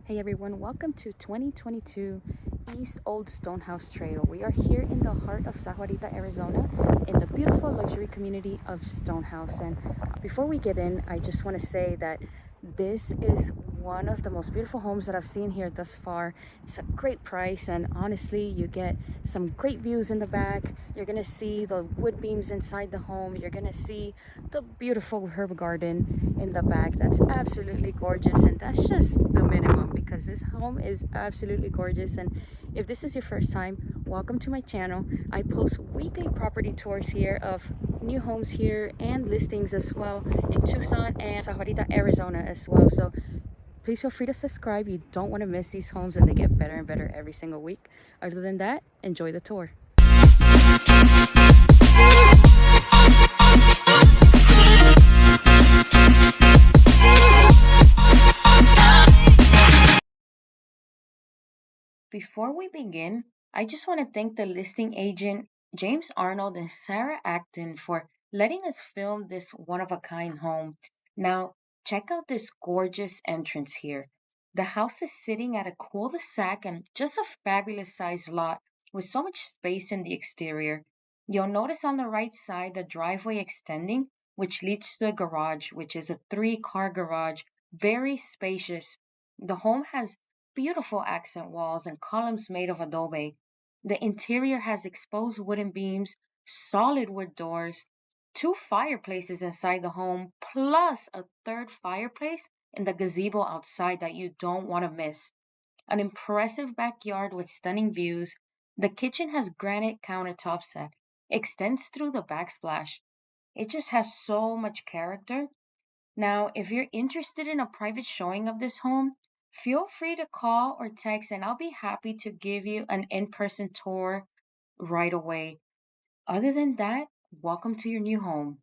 Hey everyone, welcome to 2022 East Old Stonehouse Trail. We are here in the heart of Sahuarita, Arizona, in the beautiful luxury community of Stonehouse. And before we get in, I just want to say that this is one of the most beautiful homes that I've seen here thus far. It's a great price, and honestly, you get some great views in the back. You're gonna see the wood beams inside the home. You're gonna see the beautiful herb garden in the back. That's absolutely gorgeous, and that's just the minimum because this home is absolutely gorgeous. And if this is your first time, welcome to my channel. I post weekly property tours here of new homes here and listings as well in Tucson and Sahuarita, Arizona as well. So please feel free to subscribe. You don't want to miss these homes, and they get better and better every single week. Other than that, enjoy the tour. Before we begin, I just want to thank the listing agent, James Arnold and Sarah Acton, for letting us film this one of a kind home. Now, check out this gorgeous entrance here. The house is sitting at a cul-de-sac and just a fabulous sized lot with so much space in the exterior. You'll notice on the right side the driveway extending, which leads to a garage, which is a three-car garage, very spacious. The home has beautiful accent walls and columns made of adobe. The interior has exposed wooden beams, solid wood doors, two fireplaces inside the home, plus a third fireplace in the gazebo outside that you don't want to miss. An impressive backyard with stunning views. The kitchen has granite countertops that extends through the backsplash. It just has so much character. Now, if you're interested in a private showing of this home, feel free to call or text, and I'll be happy to give you an in person tour right away. Other than that, welcome to your new home.